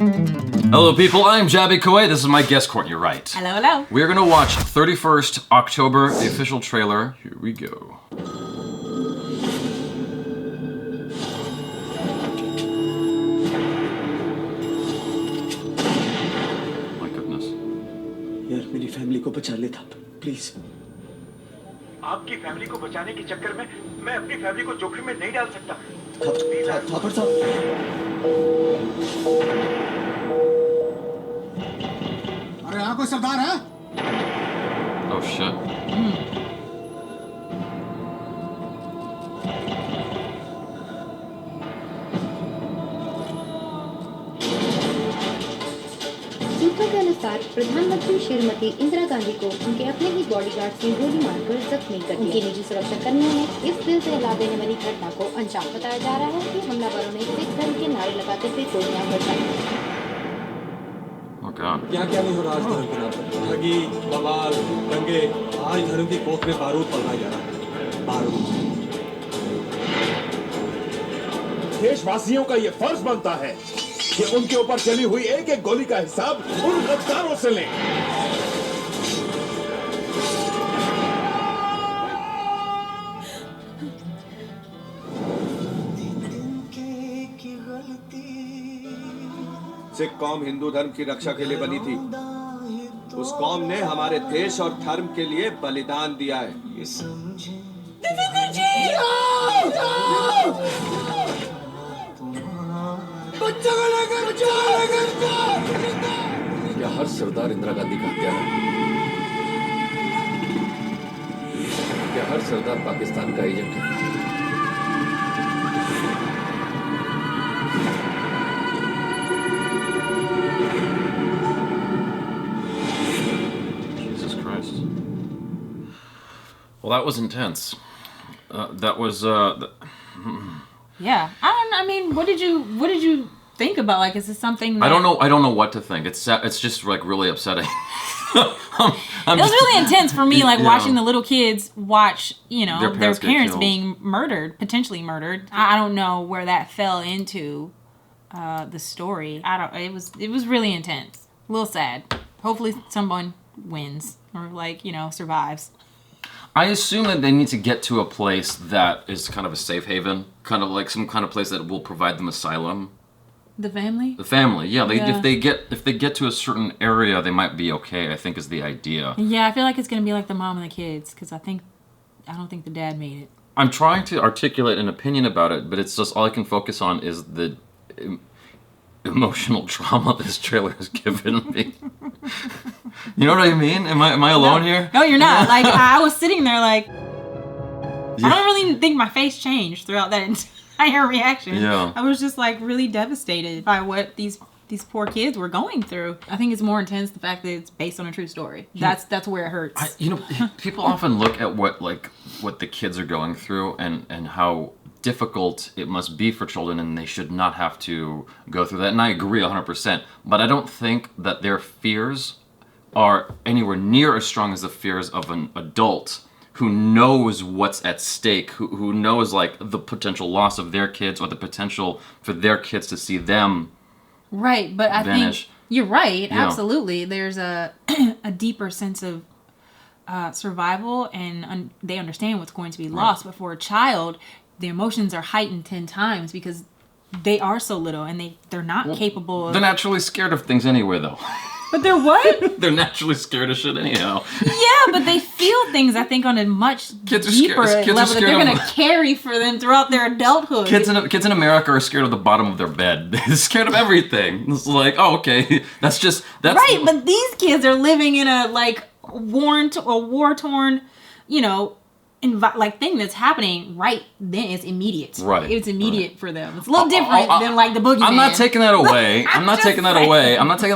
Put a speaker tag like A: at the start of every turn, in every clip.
A: Hello people, I'm Jaby KOAY. This is my guest Cortney, right?
B: Hello, hello.
A: We're gonna watch 31st October, the official trailer. Here we go. My goodness.
C: यार मेरी family को बचा ले था, please.
D: आपकी family को बचाने के चक्कर में मैं अपनी फैमिली को जोखिम में नहीं डाल सकता।
C: थापर साहब।
E: अरे यहाँ कोई सरदार है?
A: Oh shit.
F: सूत्रों के अनुसार प्रधानमंत्री श्रीमती इंदिरा गांधी को उनके अपने ही बॉडीगार्ड से गोली मारकर जख्मी कर दिया। उनके निजी सुरक्षा कर्मियों ने इस दिल से हिला देने वाली घटना को अंजाम बताया जा रहा है कि हमलावरों ने सिख धर्म के नारे लगाते हुए गोलियां बरसाई।
C: क्या क्या नहीं हो रहा आज धर्म के नाम पर? ठगी, बवाल, दंगे। आज धर्म की कोख में बारूद पलना जा रहा है। बारूद।
G: देशवासियों का ये फर्ज बनता है कि उनके ऊपर चली हुई एक एक गोली का हिसाब उन गद्दारों से लें। सिख कौम हिंदू धर्म की रक्षा के लिए बनी थी। उस कौम ने हमारे देश और धर्म के लिए बलिदान दिया है।
H: क्या हर सरदार इंदिरा गांधी का हत्यारा है? क्या हर सरदार पाकिस्तान का एजेंट है?
A: Jesus Christ. Well, that was intense. That was
B: Yeah, I mean, what did you think about? Like, is this something that...
A: I don't know what to think. It's just like really upsetting.
B: It was really intense for me, like watching the little kids watch, you know, their parents being murdered, potentially murdered. I don't know where that fell into the story. It was really intense. A little sad. Hopefully someone wins or like, you know, survives.
A: I assume that they need to get to a place that is kind of a safe haven, kind of like some kind of place that will provide them asylum.
B: The family?
A: The family, yeah. If they get to a certain area, they might be okay, I think is the idea.
B: Yeah, I feel like it's going to be like the mom and the kids, because I don't think the dad made it.
A: I'm trying to articulate an opinion about it, but it's just all I can focus on is the emotional trauma this trailer has given me. You know what I mean? Am I alone here?
B: No, you're not. Like, I was sitting there like, I don't really think my face changed throughout that entire reaction.
A: Yeah.
B: I was just like really devastated by what these poor kids were going through. I think it's more intense the fact that it's based on a true story. That's where it hurts.
A: People often look at what the kids are going through and how difficult it must be for children, and they should not have to go through that. And I agree 100%. But I don't think that their fears are anywhere near as strong as the fears of an adult who knows what's at stake, who knows like the potential loss of their kids or the potential for their kids to see them
B: right. But I
A: vanish.
B: think you're right.
A: Yeah.
B: Absolutely. There's a deeper sense of survival, and they understand what's going to be lost. Right. But for a child, the emotions are heightened 10 times because they are so little and they're not capable of...
A: They're naturally scared of things anyway, though.
B: But they're what?
A: They're naturally scared of shit anyhow.
B: Yeah, but they feel things, I think, on a much deeper level that they're going to carry for them throughout their adulthood.
A: Kids in America are scared of the bottom of their bed. They're scared of everything. It's like, oh, okay, that's
B: right, but these kids are living in a, like, war-torn, you know, like thing that's happening right then. It's immediate.
A: Right.
B: It's immediate for them. It's a little different than like the boogeyman.
A: I'm not taking that away. I'm not taking that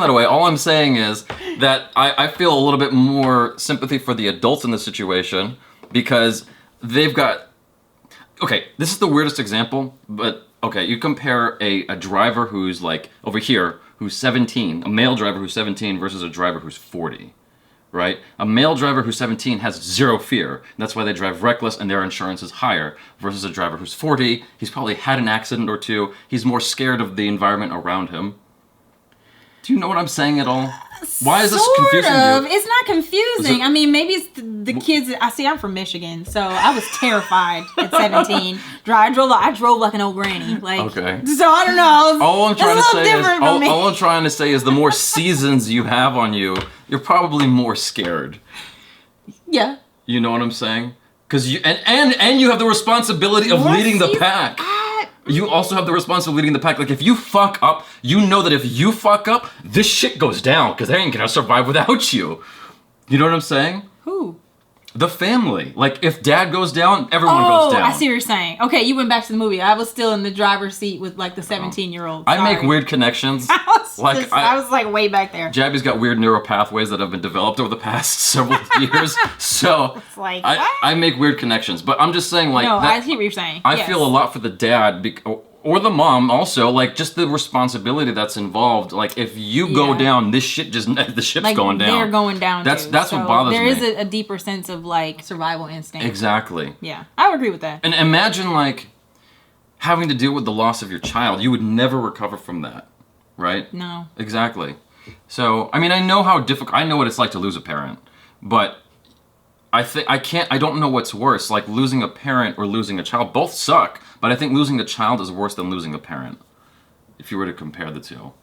A: away. All I'm saying is that I feel a little bit more sympathy for the adults in this situation because they've got... Okay, this is the weirdest example, but okay, you compare a driver who's like over here, who's 17, a male driver who's 17 versus a driver who's 40. Right? A male driver who's 17 has zero fear. That's why they drive reckless and their insurance is higher. Versus a driver who's 40, he's probably had an accident or two. He's more scared of the environment around him. Do you know what I'm saying at all? Why is this
B: sort
A: confusing
B: of.
A: you?
B: It's not confusing. I mean, maybe it's the kids. I'm from Michigan, so I was terrified at 17. I drove like an old granny. Like,
A: okay.
B: So I don't know.
A: All I'm trying to say is the more seasons you have on you, you're probably more scared.
B: Yeah.
A: You know what I'm saying? Because you and you have the responsibility of leading the pack. You also have the responsibility of leading the pack. Like, if you fuck up, you know that if you fuck up, this shit goes down because they ain't gonna survive without you. You know what I'm saying?
B: Who?
A: The family. Like, if dad goes down, everyone goes down.
B: I see what you're saying. Okay, you went back to the movie. I was still in the driver's seat with, like, the 17-year-old.
A: I make weird connections.
B: I was like, way back there.
A: Jaby's got weird neural pathways that have been developed over the past several years. So,
B: it's like,
A: I make weird connections. But I'm just saying, like...
B: No, I hear what you're saying.
A: I feel a lot for the dad, or the mom also, like, just the responsibility that's involved. Like, if you go down, the ship's going down.
B: They're going down.
A: That's what bothers me.
B: There is a deeper sense of, like, survival instinct.
A: Exactly.
B: Yeah, I would agree with that.
A: And imagine, like, having to deal with the loss of your child. You would never recover from that, right?
B: No.
A: Exactly. So, I mean, I know how difficult. I know what it's like to lose a parent, but I don't know what's worse, like losing a parent or losing a child. Both suck, but I think losing a child is worse than losing a parent, if you were to compare the two.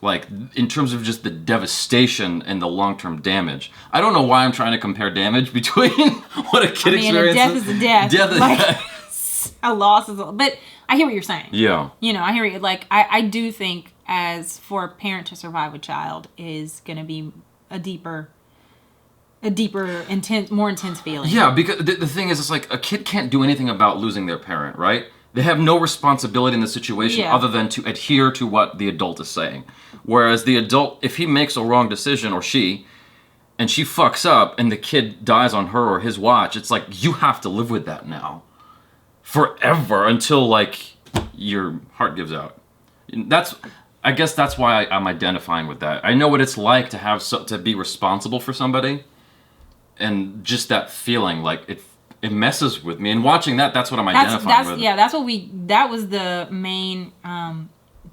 A: Like, in terms of just the devastation and the long-term damage. I don't know why I'm trying to compare damage between what a kid experiences.
B: A death is a death. A loss is but I hear what you're saying.
A: Yeah.
B: You know, I hear you. Like, I do think as for a parent to survive a child is going to be a deeper, more intense feeling.
A: Yeah, because the thing is, it's like a kid can't do anything about losing their parent, right? They have no responsibility in the situation other than to adhere to what the adult is saying. Whereas the adult, if he makes a wrong decision, or she, and she fucks up and the kid dies on her or his watch, it's like, you have to live with that now. Forever, until, like, your heart gives out. I guess that's why I'm identifying with that. I know what it's like to have to be responsible for somebody. And just that feeling, like, it messes with me. And watching that's what I'm identifying with.
B: Yeah, that was the main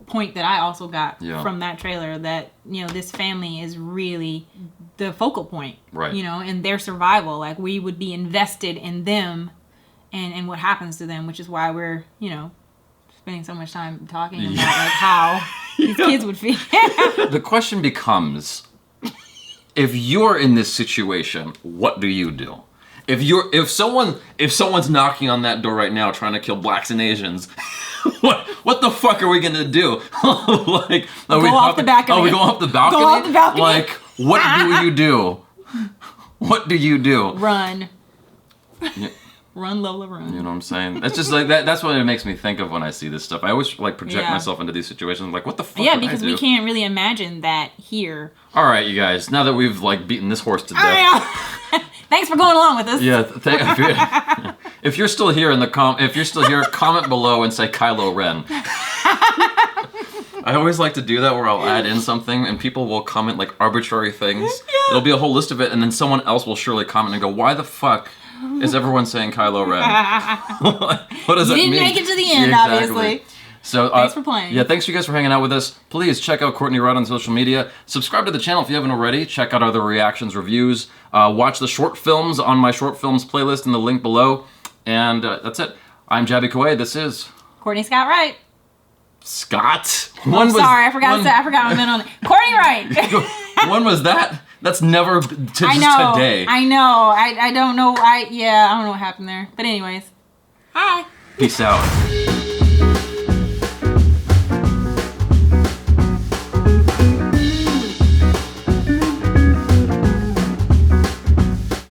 B: point that I also got from that trailer, that, you know, this family is really the focal point.
A: Right.
B: You know, in their survival. Like, we would be invested in them and what happens to them, which is why we're, you know, spending so much time talking about, like, how these kids would feel.
A: The question becomes, if you're in this situation, what do you do? If someone's knocking on that door right now trying to kill blacks and Asians, what the fuck are we gonna do? Like,
B: go off the balcony.
A: Oh, we go off the balcony?
B: Go off the balcony.
A: Like, what do you do? What do you do?
B: Run.
A: Yeah.
B: Run, Lola, run.
A: You know what I'm saying? That's just like that. That's what it makes me think of when I see this stuff. I always like project myself into these situations. I'm like, what the fuck?
B: Yeah, because we can't really imagine that here.
A: All right, you guys. Now that we've like beaten this horse to death.
B: Thanks for going along with us.
A: Yeah. If you're still here comment below and say Kylo Ren. I always like to do that, where I'll add in something and people will comment like arbitrary things. Yeah. It'll be a whole list of it, and then someone else will surely comment and go, "Why the fuck is everyone saying Kylo Ren?" What does that mean?
B: You didn't make it to the end, obviously.
A: So
B: thanks for playing.
A: Yeah, thanks you guys for hanging out with us. Please check out Cortney Wright on social media. Subscribe to the channel if you haven't already. Check out other reactions, reviews. Watch the short films on my short films playlist in the link below. And that's it. I'm Jaby KOAY. This is
B: Cortney Scott Wright.
A: Scott?
B: Sorry, I forgot my middle name. Cortney Wright.
A: When was that? That's never today.
B: I know. I don't know. I don't know what happened there. But anyways. Hi.
A: Peace out.